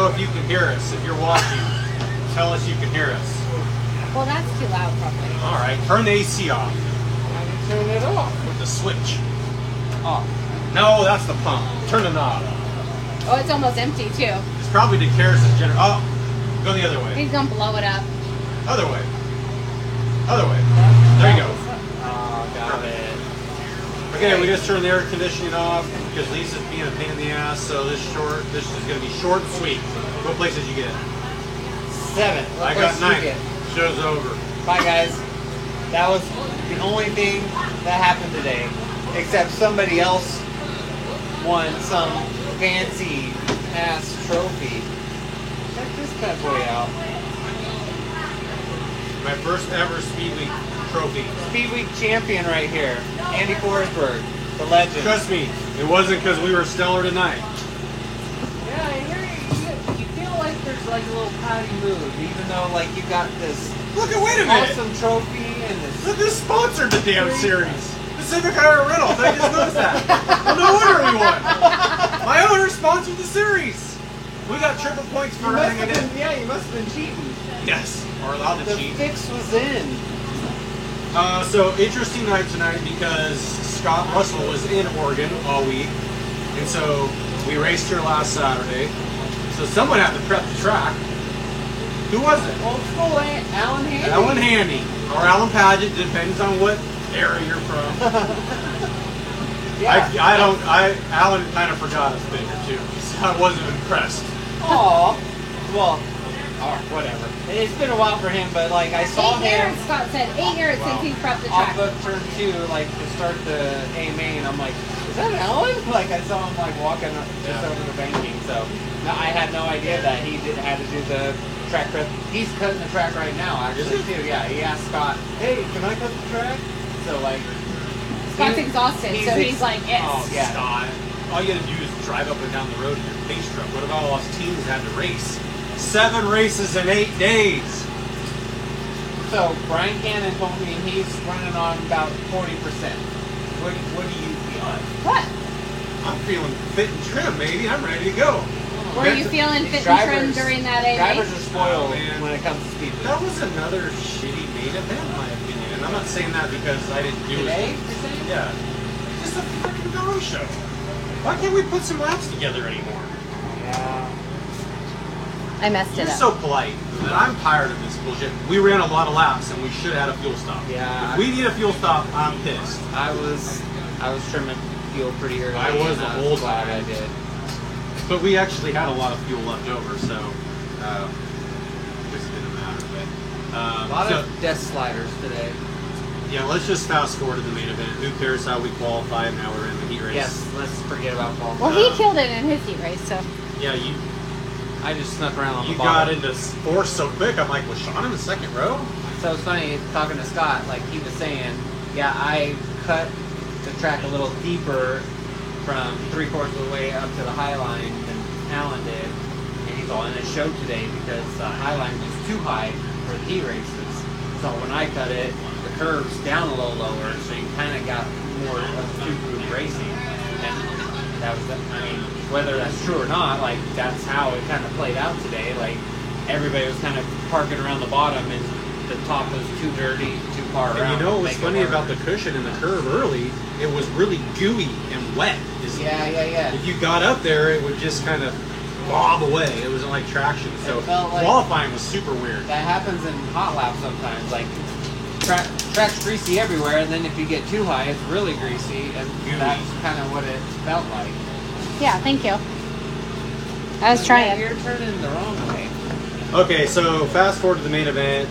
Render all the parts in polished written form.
know if you can hear us. If you're watching, tell us you can hear us. Well, that's too loud, probably. All right, turn the AC off. Turn it off. With the switch. Off. No, that's the pump. Turn the knob. Oh, it's almost empty, too. It's probably the kerosene generator. Oh, go the other way. He's going to blow it up. Other way. Other way. There you go. Oh, got it. Okay, we just turned the air conditioning off because Lisa's being a pain in the ass, so this is going to be short and sweet. What place did you get? 7. I got 9. Show's over. Bye, guys. That was the only thing that happened today, except somebody else won some fancy ass trophy. Check this bad boy out. My first ever Speed Week trophy. Speed Week champion right here. Andy Forsberg, the legend. Trust me, it wasn't because we were stellar tonight. Yeah, I hear you feel like there's like a little pouty mood, even though like you got this Look at, wait a minute. awesome trophy and this. Look, this sponsored the damn series. Pacific Hire Rentals. I just noticed that. Well, no wonder we won. My owner sponsored the series. We got triple points for having it in. Yeah, you must have been cheating. Yes, we're allowed to The cheat. fix was in. So interesting night tonight because Scott Russell was in Oregon all week, and so we raced here last Saturday. So someone had to prep the track. Who was it? Old school Alan Handy. Alan Handy or Alan Paget, depends on what area you're from. Yeah. Alan kind of forgot his finger too, so I wasn't impressed. Aw. Well, alright, whatever. It's been a while for him, but like I saw 8 him yards, Scott said. 8 yards since he's prepped the off track. of turn 2, like to start the A main. I'm like, is that Alan? Like I saw him like walking just over the banking. So no, I had no idea that he had to do the track prep. He's cutting the track right now, actually too. Yeah, he asked Scott, hey, can I cut the track? So like, Scott's exhausted, so he's like, yes. Oh yeah. Scott, all you had to do is drive up and down the road in your pace truck. What about all us teams had to race? 7 races in 8 days. So Brian Cannon told me he's running on about 40%. What do you feel like? What? I'm feeling fit and trim, baby. I'm ready to go. Were you feeling fit and trim during that AMA? Drivers are spoiled Oh, man. when it comes to speed. That was another shitty main event, in my opinion. And I'm not saying that because I didn't do Today, it. you're saying? Yeah. Just a freaking dog show. Why can't we put some laps together anymore? Yeah. I messed You're it up. so polite that I'm tired of this bullshit. We ran a lot of laps and we should have had a fuel stop. Yeah. If we need a fuel stop, I'm pissed. I was trimming fuel pretty early. I was and the whole glad time. I did. But we actually had a lot of fuel left over, so this didn't matter. But, A lot of death sliders today. yeah, let's just fast forward to the main event. Who cares how we qualify and now we're in the heat race? Yes, let's forget about Paul. Well, he killed it in his heat race, so. Yeah, I just snuck around on you the got bottom. into fourth so quick. I'm like, was Sean in the second row? So it's funny talking to Scott. Like he was saying, yeah, I cut the track a little deeper from 3/4 of the way up to the high line than Alan did, and he's all, and it showed today because the high line was too high for the heat races. So when I cut it, the curve's down a little lower, so you kind of got more of two-group racing. And that was, I mean, whether that's true or not, like that's how it kind of played out today. Like everybody was kind of parking around the bottom, and the top was too dirty, too far around. And you know to what's make it funny work. about the cushion in the curve early? It was really gooey and wet. Yeah. If you got up there, it would just kind of bob away. It wasn't like traction. So It felt like- qualifying was super weird. That happens in hot laps sometimes. Like track's greasy everywhere, and then if you get too high, it's really greasy, and Gooey. that's kind of what it felt like. Yeah, thank you. I was trying. You're turning the wrong way. Okay, so fast forward to the main event.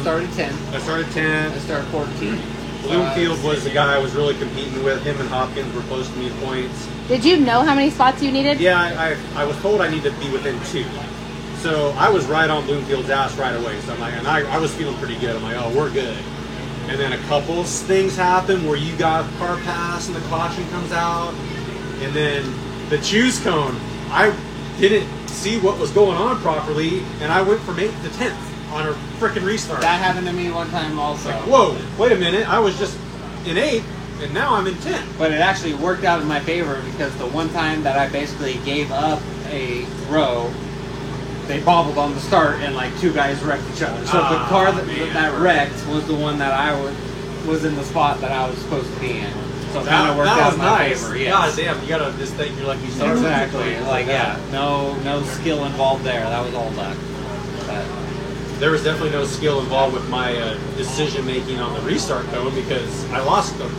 Started 10. I started 10. I started 14. Bloomfield was the guy I was really competing with. Him and Hopkins were close to me in points. Did you know how many spots you needed? Yeah, I was told I needed to be within 2. So I was right on Bloomfield's ass right away. So I'm like, and I was feeling pretty good. I'm like, oh, we're good. And then a couple things happen where you got car pass and the caution comes out. And then the choose cone, I didn't see what was going on properly, and I went from 8th to 10th on a freaking restart. That happened to me one time also. Like, whoa, wait a minute, I was just in 8th, and now I'm in 10th. But it actually worked out in my favor because the one time that I basically gave up a row. They bobbled on the start, and like 2 guys wrecked each other. So the car that wrecked was the one that I was in the spot that I was supposed to be in. So it kind of worked out in my favor. Yes. God damn, you gotta just think you're lucky starter. Exactly. Like no skill involved there. That was all luck. But There was definitely no skill involved with my decision making on the restart code because I lost them.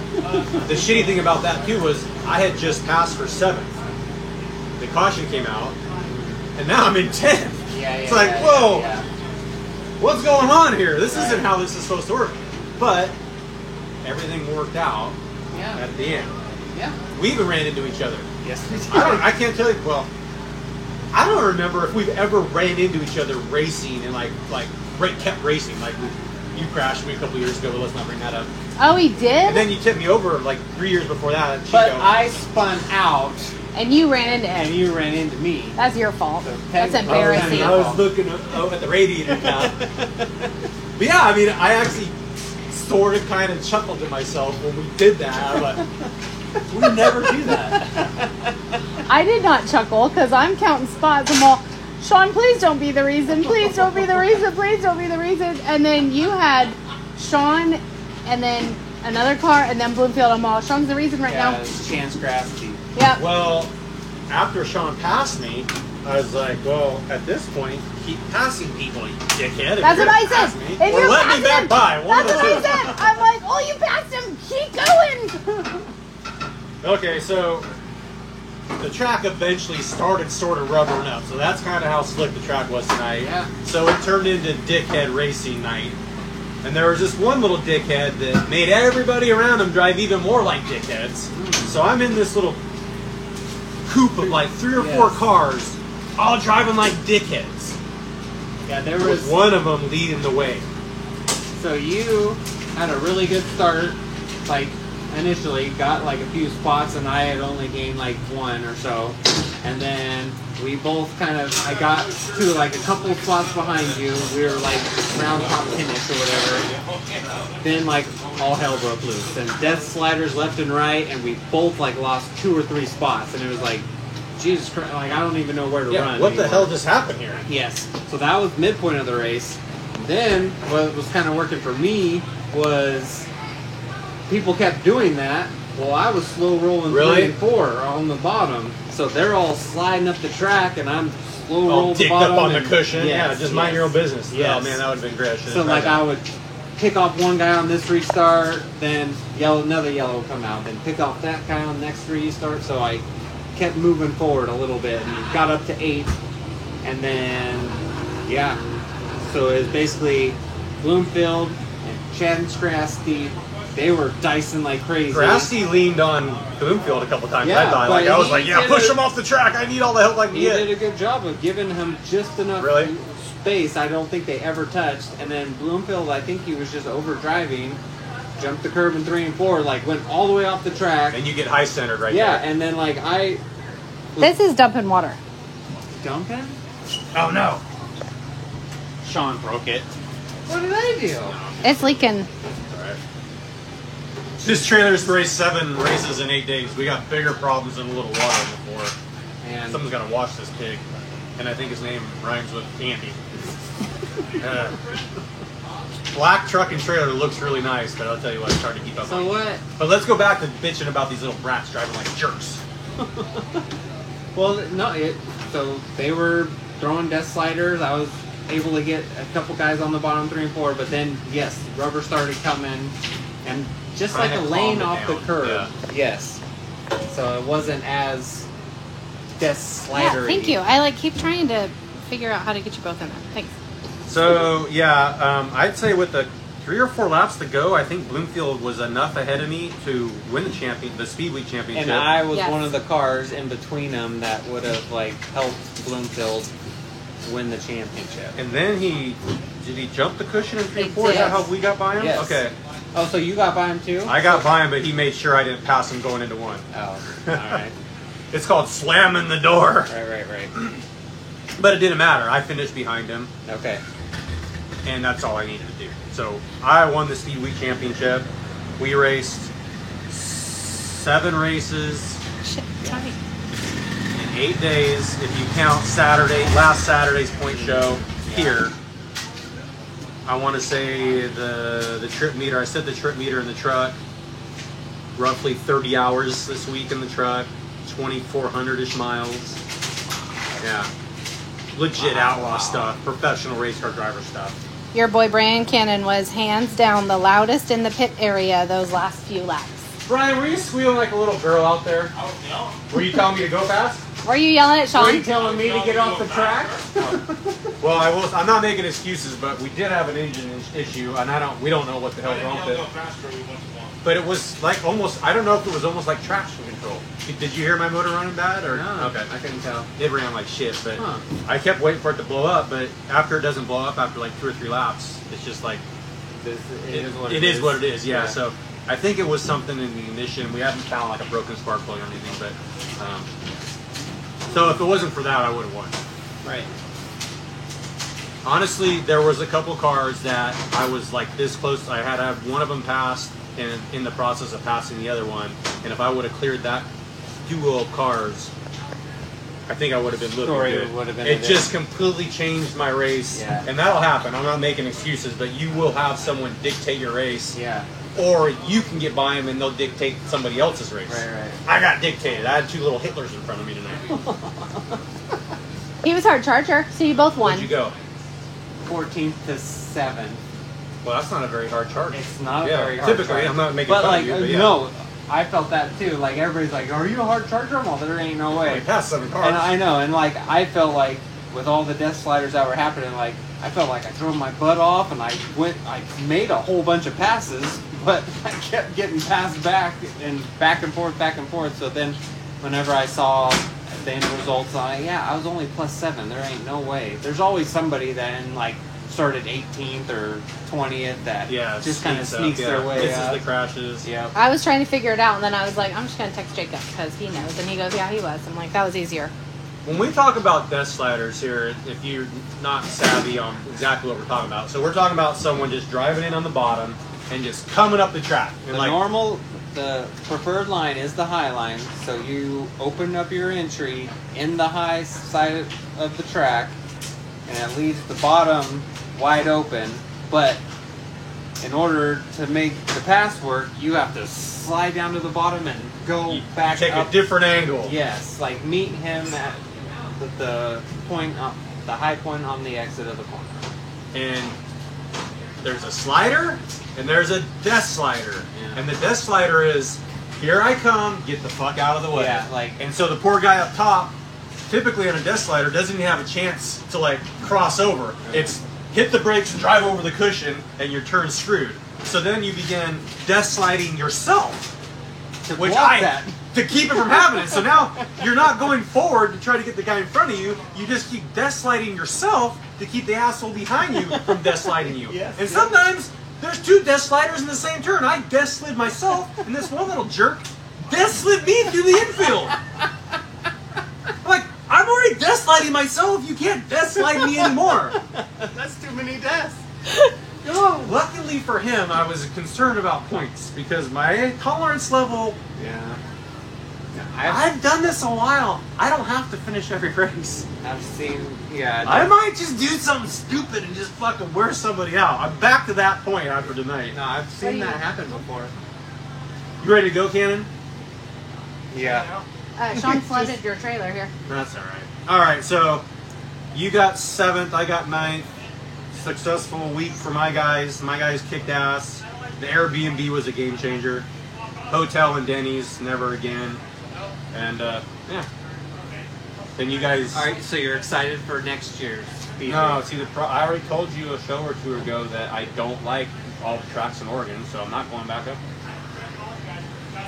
The shitty thing about that too was I had just passed for 7th. The caution came out, and now I'm in 10th. It's like, whoa, what's going on here? This isn't how this is supposed to work. But everything worked out at the end. Yeah. We even ran into each other. Yes. I can't tell you. Well, I don't remember if we've ever ran into each other racing and kept racing. Like you crashed me a couple years ago, but let's not bring that up. Oh, he did? And then you tipped me over like 3 years before that. At But Chico. I spun out, And you ran into him. and you ran into me. That's your fault. So That's technically- embarrassing. I was looking at the radiator now. But yeah, I mean, I actually sort of kind of chuckled to myself when we did that. But We never do that. I did not chuckle because I'm counting spots. I'm all, Sean, please don't be the reason. Please don't be the reason. Please don't be the reason. And then you had Sean and then another car and then Bloomfield. I'm all, Sean's the reason right now. It's Chance Grasky. Yep. well, after Sean passed me, I was like, well, at this point, keep passing people, you dickhead. If That's you're what I gonna pass said. me, If or you're let me passing back him, by. One that's of the what I two. said. I'm like, oh, you passed him. Keep going. Okay, so the track eventually started sort of rubbering up. So that's kind of how slick the track was tonight. Yeah. So it turned into dickhead racing night. And there was just one little dickhead that made everybody around him drive even more like dickheads. So I'm in this little coupe of like 3 or 4 Yes. cars, all driving like dickheads. Yeah, there With was. one of them leading the way. So you had a really good start, like initially got like a few spots, and I had only gained like 1 or so, and then we both I got to like a couple of spots behind you. We were like round top 10ish or whatever. Then like all hell broke loose, and death sliders left and right, and we both like lost 2 or 3 spots, and it was like, Jesus Christ, like I don't even know where to run. What the anymore. hell just happened here? Yes. So that was midpoint of the race. Then what was kind of working for me was people kept doing that. Well, I was slow rolling Really? 3 and 4 on the bottom. So they're all sliding up the track, and I'm slow All rolling the dicked bottom. up on the and- cushion. Yes, Yeah, just mind yes. your own business. Yes. Oh man, that would have been great. So like I would pick off one guy on this restart, then another yellow would come out, then pick off that guy on the next restart. So I kept moving forward a little bit and got up to 8, and then so it was basically Bloomfield and Chad and Scrasty. They were dicing like crazy. Grassy leaned on Bloomfield a couple times. Yeah, I thought, but I was he like, yeah, did push a- him off the track. I need all the help I can He get. did a good job of giving him just enough Really? space. I don't think they ever touched. And then Bloomfield, I think he was just over driving, jumped the curb in 3 and 4, like went all the way off the track. And you get high centered right Yeah, there. and then like I This is dumping water. dumping. Oh no. Sean broke it. What did I do? It's leaking. Alright. This trailer's raced 7 races in 8 days. We got bigger problems than a little water before. And Someone's got to wash this pig. And I think his name rhymes with Andy. Black truck and trailer looks really nice, but I'll tell you what, it's hard to keep up so with. what? But let's go back to bitching about these little brats driving like jerks. Well, no. So they were throwing death sliders. I was able to get a couple guys on the bottom 3 and 4, but then yes, rubber started coming, and just Trying like a to lane calm it off the down. curb. Yeah. Yes. So it wasn't as death Yeah, slidery. thank you. I keep trying to figure out how to get you both in there. Thanks. So yeah, I'd say with the 3 or 4 laps to go, I think Bloomfield was enough ahead of me to win the Speed Week championship. And I was Yes. one of the cars in between them that would have like helped Bloomfield win the championship. And then did he jump the cushion in 3 and He 4? Is that did. how we got by him? Yes. Okay. Oh, so you got by him too? I got by him, but he made sure I didn't pass him going into 1. Oh, all right. It's called slamming the door. Right. But it didn't matter. I finished behind him, Okay. and that's all I needed to do. So I won the Speed Week championship. We raced 7 races. Shit, sorry. 8 days, if you count last Saturday's point show here. I want to say the trip meter, I said the trip meter in the truck, roughly 30 hours this week in the truck, 2,400-ish miles. Yeah. Legit outlaw stuff, professional race car driver stuff. Your boy Brian Cannon was hands down the loudest in the pit area those last few laps. Brian, were you squealing like a little girl out there? I was yelling. Were you telling me to go fast? Were you yelling at Are you Sean? telling me to get off the track? Well, I'm not making excuses, but we did have an engine issue, and we don't know what the hell's wrong with it. But it was like almost, I don't know if it was almost like traction control. Did you hear my motor running bad? Or No, okay, I couldn't tell. it ran like shit, but Huh. I kept waiting for it to blow up. But after it doesn't blow up, after like 2 or 3 laps, it's just like It is what it is what it is. Yeah. Yeah. So I think it was something in the ignition. We haven't found like a broken spark plug or anything, but so if it wasn't for that, I would have won. Right. Honestly, there was a couple cars that I was like this close. I had to have one of them passed, and in the process of passing the other one. And if I would have cleared that duo of cars, I think I would have been looking Story good. would have been It a just completely changed my race, Yeah. and that'll happen. I'm not making excuses, but you will have someone dictate your race, Yeah. or you can get by them and they'll dictate somebody else's race. Right. I got dictated. I had 2 little Hitlers in front of me tonight. He was hard charger, so you both Where'd won. you go? 14th to 7th. Well, that's not a very hard charge. It's not Yeah, very hard. typically, charger. I'm not making but fun like, of you, but yeah. no, I felt that too. Like everybody's like, "Are you a hard charger?" Well, there ain't no way. I passed 7 cars. And I know, and like I felt like with all the death sliders that were happening, like I felt like I drove my butt off, and I made a whole bunch of passes, but I kept getting passed back and back and forth. So then, whenever I saw the end results, I was only +7. There ain't no way. There's always somebody that started 18th or 20th that just kind of sneaks their way Misses up. the crashes. Yeah. I was trying to figure it out, and then I was like, I'm just going to text Jacob because he knows. And he goes, yeah, he was. I'm like, that was easier. When we talk about death sliders here, if you're not savvy on exactly what we're talking about, so we're talking about someone just driving in on the bottom and just coming up the track. And The preferred line is the high line, so you open up your entry in the high side of the track, and it leaves the bottom wide open, but in order to make the pass work, you have to slide down to the bottom and go back take up. a different angle. Yes, like meet him at the point, the high point on the exit of the corner. And there's a slider and there's a death slider. Yeah. And the death slider is, here I come, get the fuck out of the way. Yeah, and so the poor guy up top, typically on a death slider, doesn't even have a chance to like cross over. It's hit the brakes and drive over the cushion and your turn's screwed. So then you begin death sliding yourself. To block that. To keep it from happening. So now you're not going forward to try to get the guy in front of you. You just keep death sliding yourself to keep the asshole behind you from death sliding you. Yes, and yes. sometimes there's 2 death sliders in the same turn. I death slid myself, and this one little jerk death slid me through the infield. I'm like, I'm already death sliding myself. You can't death slide me anymore. That's too many deaths. You know, luckily for him, I was concerned about points because my tolerance level. Yeah. I've done this a while. I don't have to finish every race. I've seen, yeah. I might just do something stupid and just fucking wear somebody out. I'm back to that point after tonight. No, I've seen that happen before. You ready to go, Cannon? Yeah. Sean flooded your trailer here. That's all right. All right, so you got 7th, I got 9th. Successful week for my guys. My guys kicked ass. The Airbnb was a game changer. Hotel and Denny's, never again. And yeah. Then you guys. All right, so you're excited for next year's speed No, race. see, I already told you a show or 2 ago that I don't like all the tracks in Oregon, so I'm not going back up.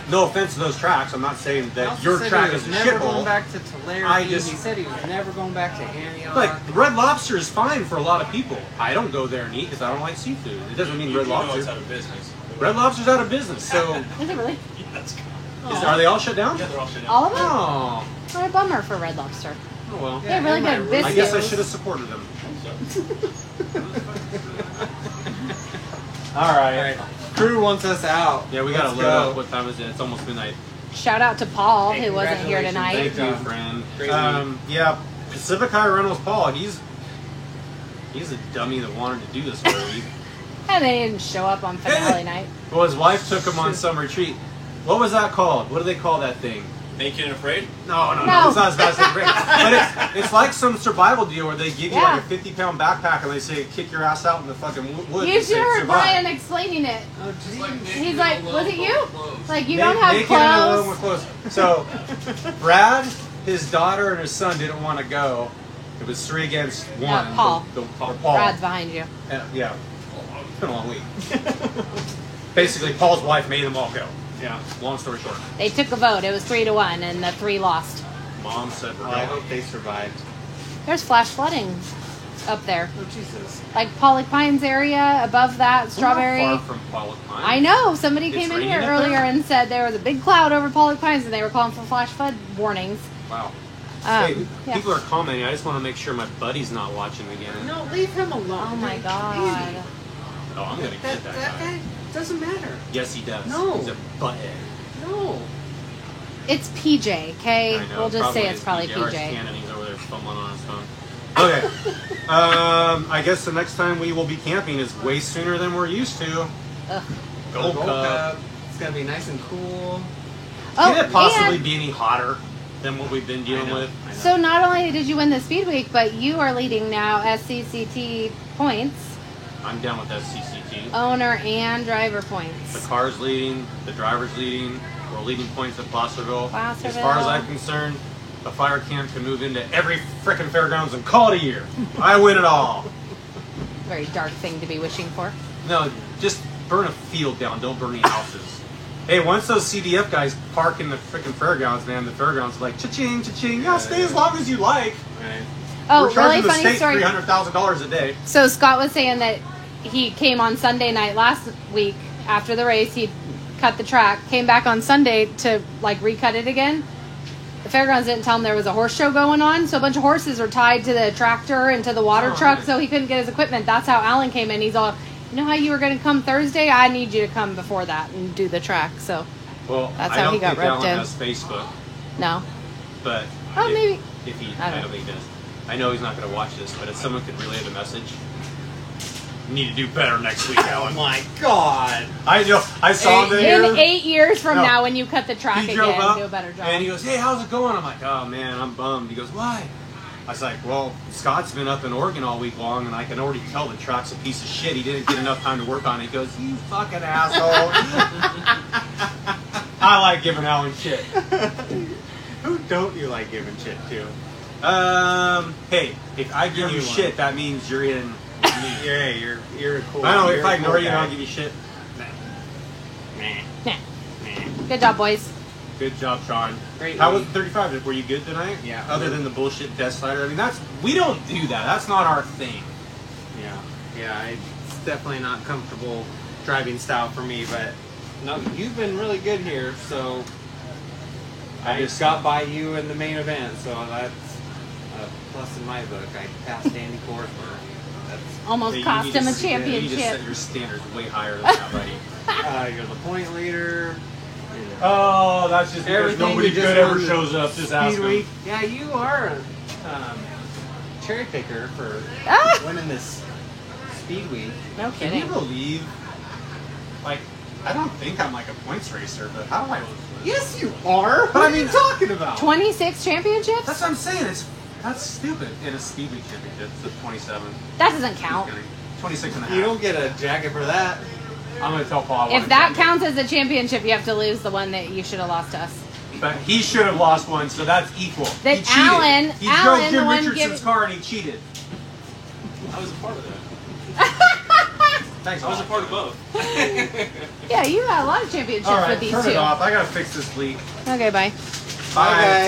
No offense to those tracks. I'm not saying He that also your said track he is was a never going shithole. back to Tulare. I He just- said he was never going back to Antioch. Like, Red Lobster is fine for a lot of people. I don't go there and eat because I don't like seafood. It doesn't mean Red Lobster. out of business. Red Lobster's out of business, so Is it really? are they all shut down? Yeah, they're all shut down. All of them? Oh, What a bummer for Red Lobster. oh well. They have really am I good really- I guess I biscuits. should have supported them. All right. All right, crew wants us out. Yeah, we gotta Let's load go. up. What time is it? It's almost midnight. shout out to Paul, Hey, who wasn't here congratulations. tonight. Thank you, friend. Great Yeah, Pacific High Reynolds Paul. He's a dummy that wanted to do this whole week. And they didn't show up on finale night. Well, his wife took him on some retreat. What was that called? What do they call that thing? Naked and Afraid? No. No. It's not as bad as the But it's like some survival deal where they give you Yeah. like a 50-pound backpack and they say, kick your ass out in the fucking woods. You and should say, heard "Survive." Brian explaining it. Oh, He's like, was it you? Like, you Na- don't have naked and alone with clothes. clothes. So, Brad, his daughter, and his son didn't want to go. It was 3 against 1. Paul. Paul. Brad's behind you. Yeah. It's been a long week. Basically, Paul's wife made them all go. Yeah. Long story short. They took a vote. It was 3-1, and the 3 lost. Mom said we're Well, I going. hope they survived. There's flash flooding up there. Oh, Jesus. Like Pollock Pines area, above that, Strawberry. We're not far from Pollock Pines. I know. Somebody It's came in raining here up earlier there? and said there was a big cloud over Pollock Pines, and they were calling for flash flood warnings. Wow. Hey, Yeah. people are commenting. I just want to make sure my buddy's not watching again. No, leave him alone. Oh my Easy. God. Oh, I'm gonna get that guy. doesn't matter. Yes, he does. No. He's a butthead. No. It's PJ, okay? I know. We'll just say it's probably PJ. PJ. Cannon, he's over there fumbling on his phone. Okay. I guess the next time we will be camping is way sooner than we're used to. Ugh. Gold Cup. It's gonna be nice and cool. Can it possibly and be any hotter than what we've been dealing with? I know. so not only did you win the Speed Week, but you are leading now SCCT points, I'm down with SCCT. owner and driver The points. car's leading, the driver's leading, we're leading points at Placerville. As Placerville. far as I'm concerned, the fire camp can move into every frickin' fairgrounds and call it a year. I win it all. Very dark thing to be wishing for. No, just burn a field down, don't burn any houses. Hey, once those CDF guys park in the frickin' fairgrounds, man, the fairgrounds are like, cha-ching, cha-ching, yeah, stay as long as you like. Right. Oh, We're charging really the funny state story. $300,000 a day. So Scott was saying that he came on Sunday night last week after the race. He cut the track, came back on Sunday to like recut it again. The fairgrounds didn't tell him there was a horse show going on, so a bunch of horses are tied to the tractor and to the water Oh, truck, nice. so he couldn't get his equipment. That's how Alan came in. He's all, you know how you were going to come Thursday? I need you to come before that and do the track. So Well, That's I how don't he got think Alan roped in. has Facebook, no. but Oh, maybe. if he, I I don't don't think he does. I know he's not going to watch this, but if someone could relay the message, you need to do better next week, Oh Alan. my God. I know. I saw him there. In 8 years from No. now, when you cut the track He again, drove up do a better job. and he goes, "Hey, how's it going?" I'm like, "Oh man, I'm bummed." He goes, "Why?" I was like, "Well, Scott's been up in Oregon all week long, and I can already tell the track's a piece of shit. He didn't get enough time to work on it." He goes, "You fucking asshole." I like giving Alan shit. Who don't you like giving shit to? Hey, if I give you Everyone. shit, that means you're in. You're cool. I know You're if a I cool ignore you, guy. I'll give you shit. Nah. Good job, boys. Good job, Sean. Great How was week. 35? Were you good tonight? Yeah. Other than the bullshit Death Slider, I mean, we don't do that. That's not our thing. Yeah, it's definitely not comfortable driving style for me, but no, you've been really good here, so I just got by you in the main event, so that's a plus in my book. I passed Andy Korsberg. That's Almost Hey, you cost need him to a s- You need to set championship. your standards way higher than that, buddy. you're the point leader. Oh, that's just because Everything nobody you just good ever won shows up. Just ask Speed them. Week. Yeah, you are a cherry picker for Ah! winning this Speed Week. No Can you kidding. believe? Like, I don't think I'm like a points racer, but how do I lose? Yes, you are. But What I are you mean- talking about? 26 championships? That's what I'm saying. That's stupid. In a speed week championship, it's a 27. That doesn't count. 26 and a half. You don't get a jacket for that. I'm gonna tell Paul. I want If a that jacket. counts as a championship, you have to lose the one that you should have lost to us. But he should have lost one, so that's equal. That he cheated. Alan- he Alan, drove the Jim one Richardson's giving- car and he cheated. I was a part of that. Thanks. I was a Paul. part of both. Yeah, you got a lot of championships All right, with these turn two. it off. I gotta fix this leak. Okay, bye. Bye.